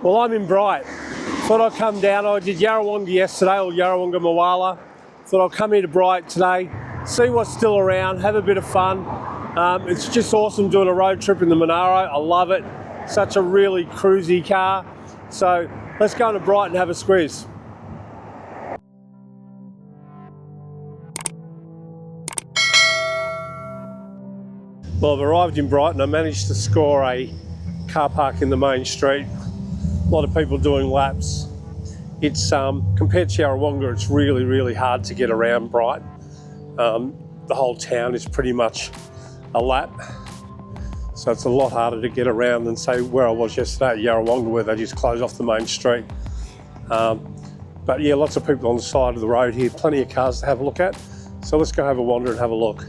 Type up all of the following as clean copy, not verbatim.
Well, I'm in Bright. Thought I'd come down. I did Yarrawonga yesterday, or Yarrawonga Moala. Thought I'll come here to Bright today, see what's still around, have a bit of fun. It's just awesome doing a road trip in the Monaro. I love it. Such a really cruisy car. So let's go into Bright and have a squeeze. Well, I've arrived in Brighton. I managed to score a car park in the main street. A lot of people doing laps. It's compared to Yarrawonga, it's really, really hard to get around Brighton. The whole town is pretty much a lap, so it's a lot harder to get around than say where I was yesterday at Yarrawonga, where they just close off the main street. But yeah, lots of people on the side of the road here, plenty of cars to have a look at. So let's go have a wander and have a look.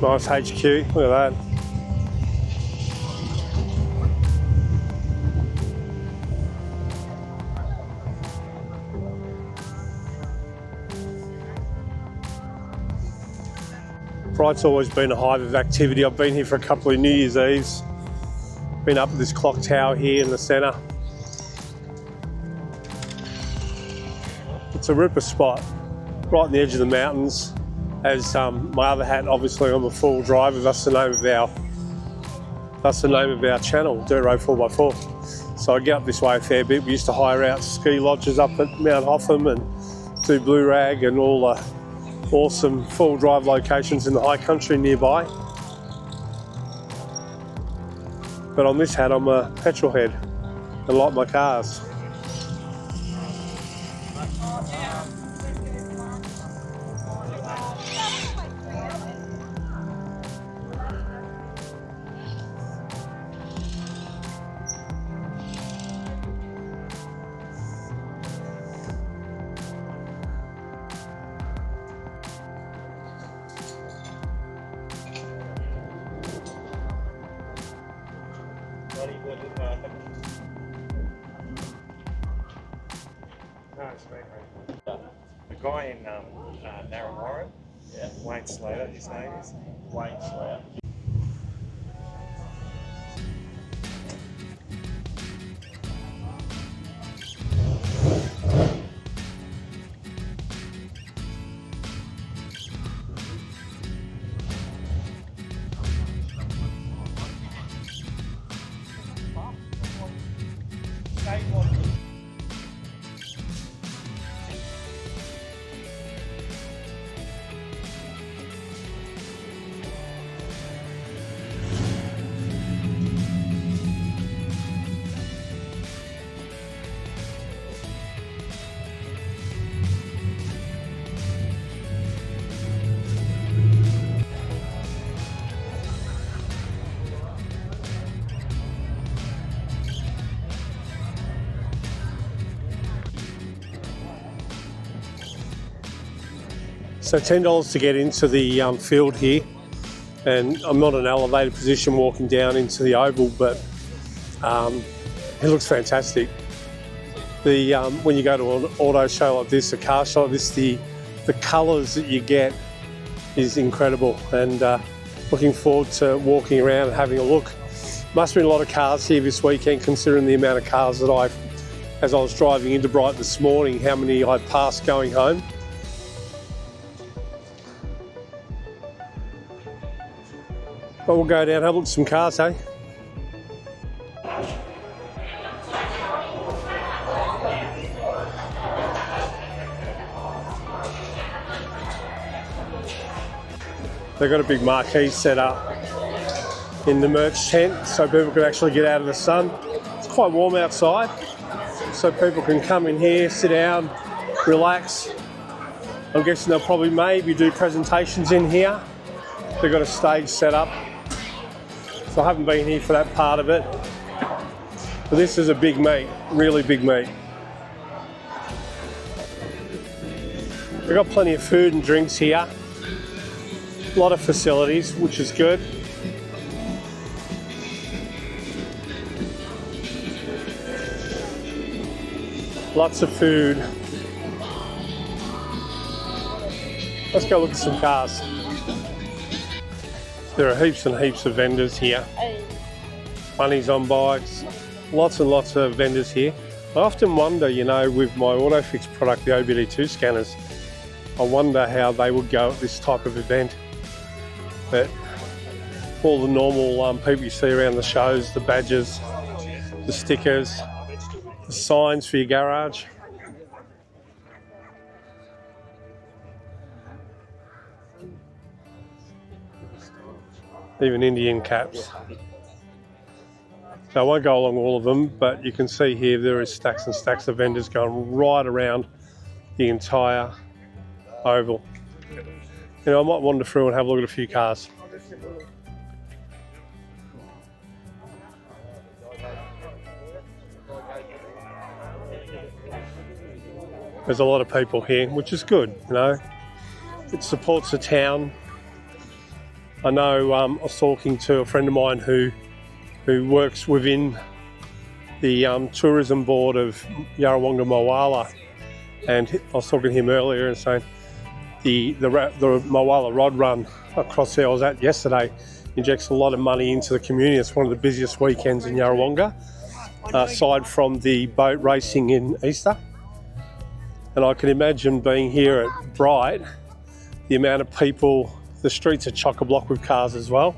Nice HQ, look at that. Bright's always been a hive of activity. I've been here for a couple of New Year's Eves. Been up at this clock tower here in the centre. It's a ripper spot, right on the edge of the mountains. As my other hat, obviously I'm a full driver. That's the name of our channel, Dirt Road 4x4. So I get up this way a fair bit. We used to hire out ski lodges up at Mount Hotham and do Blue Rag and all the awesome full drive locations in the high country nearby. But on this hat, I'm a petrol head and like my cars. The guy in Narrawarren, Wayne Slater, his name is. Wayne Slater. So $10 to get into the field here, and I'm not in an elevated position walking down into the oval, but it looks fantastic. When you go to an auto show like this, a car show like this, the colours that you get is incredible, and looking forward to walking around and having a look. Must have been a lot of cars here this weekend, considering the amount of cars that as I was driving into Bright this morning, how many I passed going home. But we'll go down and have a look at some cars, eh? They've got a big marquee set up in the merch tent so people can actually get out of the sun. It's quite warm outside, so people can come in here, sit down, relax. I'm guessing they'll probably maybe do presentations in here. They've got a stage set up. So I haven't been here for that part of it. But this is a big meet, really big meet. They've got plenty of food and drinks here. A lot of facilities, which is good. Lots of food. Let's go look at some cars. There are heaps and heaps of vendors here. Bunnies on bikes, lots and lots of vendors here. I often wonder, you know, with my AutoFix product, the OBD2 scanners, I wonder how they would go at this type of event. But all the normal people you see around the shows, the badges, the stickers, the signs for your garage. Even Indian caps. So I won't go along all of them, but you can see here there is stacks and stacks of vendors going right around the entire oval. You know, I might wander through and have a look at a few cars. There's a lot of people here, which is good, you know. It supports the town. I know I was talking to a friend of mine who works within the tourism board of Yarrawonga Mowala, and I was talking to him earlier and saying the Mowala Rod Run across there I was at yesterday injects a lot of money into the community. It's one of the busiest weekends in Yarrawonga, aside from the boat racing in Easter. And I can imagine being here at Bright, the amount of people, the streets are chock-a-block with cars as well.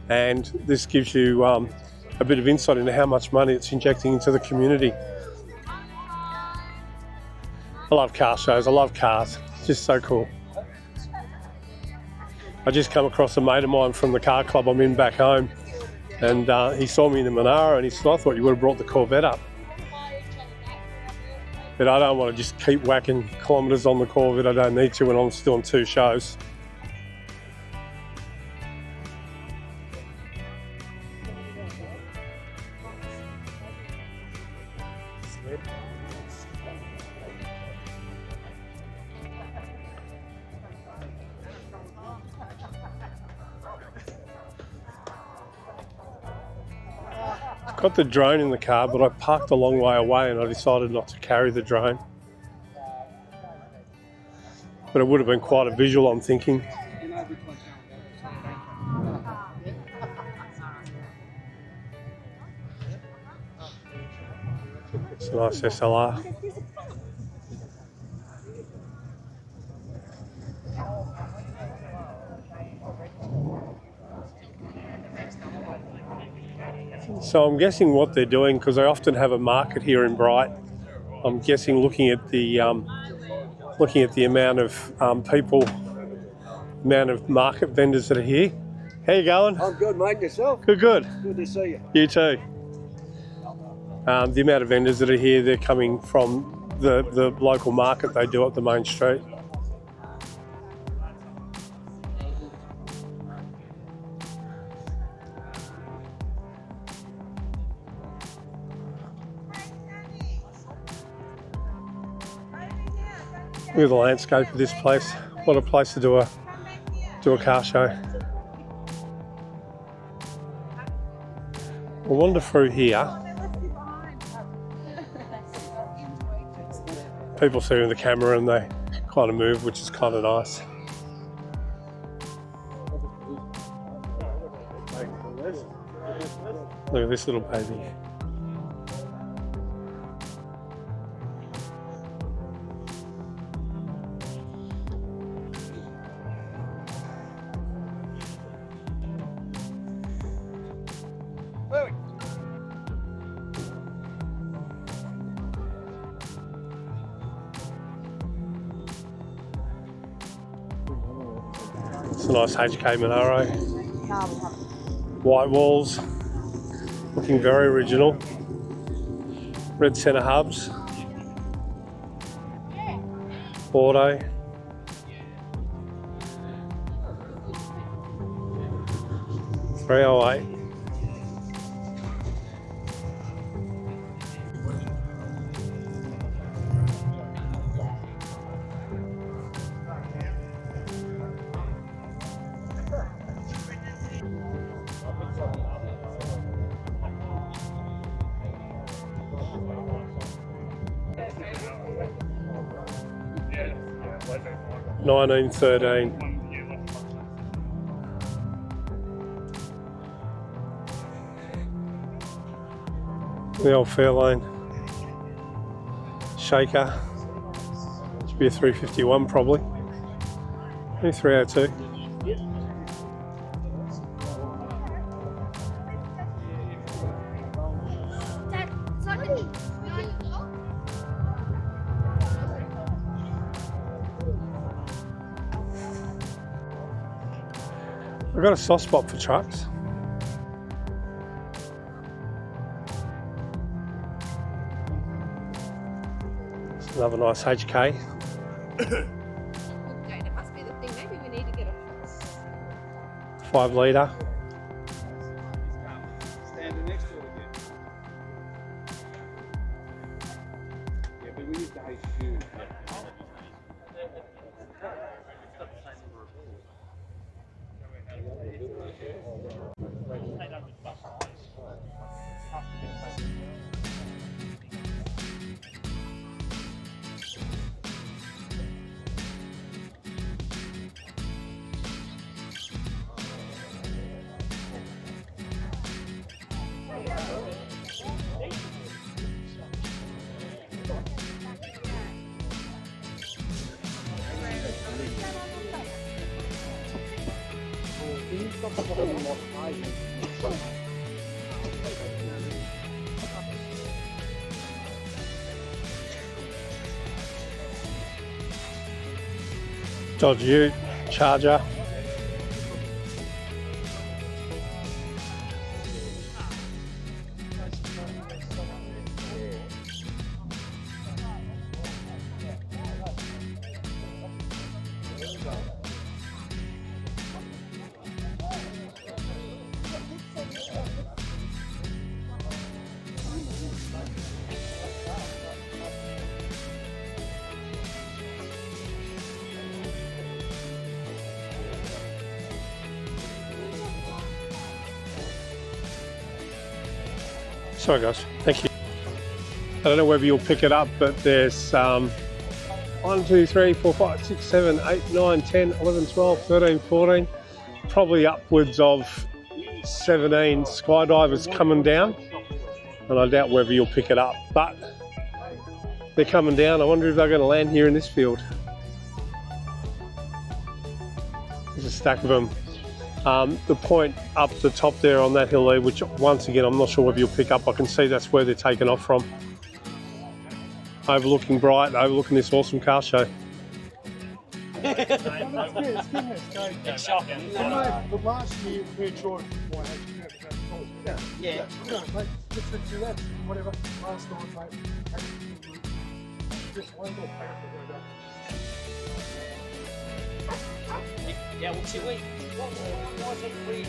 And this gives you a bit of insight into how much money it's injecting into the community. I love car shows, I love cars, it's just so cool. I just come across a mate of mine from the car club I'm in back home, and he saw me in the Monaro and he said, I thought you would have brought the Corvette up. But I don't want to just keep whacking kilometres on the Corvette, I don't need to when I'm still on 2 shows. Got the drone in the car, but I parked a long way away and I decided not to carry the drone. But it would have been quite a visual, I'm thinking. It's a nice SLR. So I'm guessing what they're doing, because I often have a market here in Bright, I'm guessing looking at the amount of people, amount of market vendors that are here. How you going? I'm good, mate. Yourself? Good, good. Good to see you. You too. The amount of vendors that are here, they're coming from the local market they do at the main street. Look at the landscape of this place. What a place to do a car show. We'll wander through here. People see the camera and they kind of move, which is kind of nice. Look at this little baby. It's a nice HK Monaro. White walls, looking very original. Red centre hubs. Auto. $308. $1913. The old Fairlane shaker. Should be a 351 probably. Maybe 302. I've got a soft spot for trucks. It's another nice HK. It must be the thing. Maybe we need to get a 5 litre. Standing next to it again. Yeah, but we use the HQ. Dodge Ute, Charger. Sorry guys, thank you. I don't know whether you'll pick it up, but there's 1, 2, 3, 4, 5, 6, 7, 8, 9, 10, 11, 12, 13, 14, probably upwards of 17 skydivers coming down, and I doubt whether you'll pick it up, but they're coming down. I wonder if they're going to land here in this field. There's a stack of them. The point up the top there on that hill there, which once again I'm not sure whether you'll pick up, I can see that's where they're taken off from. Overlooking Bright, overlooking this awesome car show. It's shocking. But last year we made sure Yeah. let's do that, whatever. Last night, mate. Just one more Yeah, we'll see. Wait, what was it free?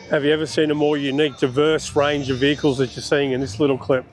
Have you ever seen a more unique, diverse range of vehicles that you're seeing in this little clip?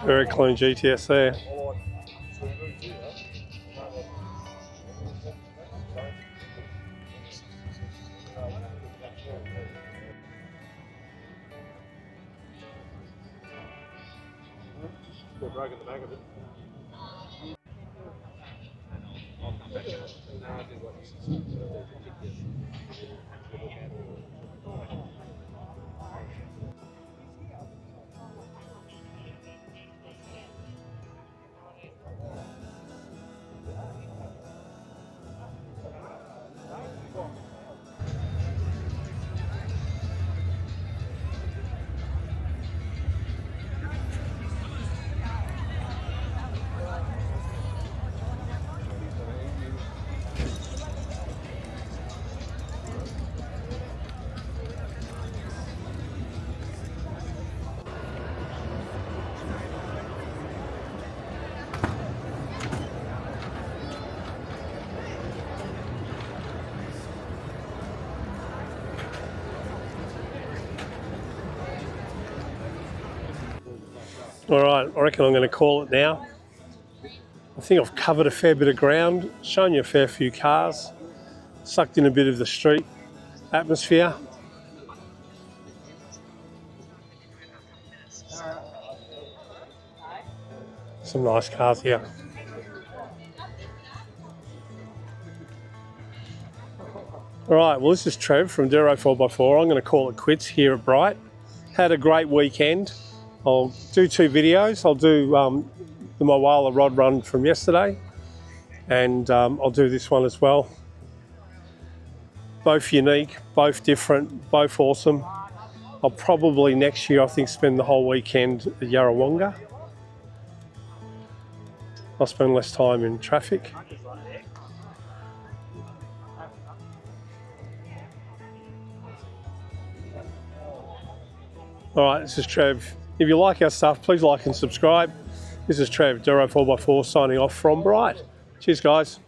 Very clean GTS there. All right, I reckon I'm going to call it now. I think I've covered a fair bit of ground, shown you a fair few cars, sucked in a bit of the street atmosphere. Some nice cars here. All right, well, this is Trev from Duro 4x4. I'm going to call it quits here at Bright. Had a great weekend. I'll do 2 videos. I'll do the Moala rod run from yesterday, and I'll do this one as well. Both unique, both different, both awesome. I'll probably next year, I think, spend the whole weekend at Yarrawonga. I'll spend less time in traffic. All right, this is Trev. If you like our stuff, please like and subscribe. This is Trev, Duro 4x4, signing off from Bright. Cheers, guys.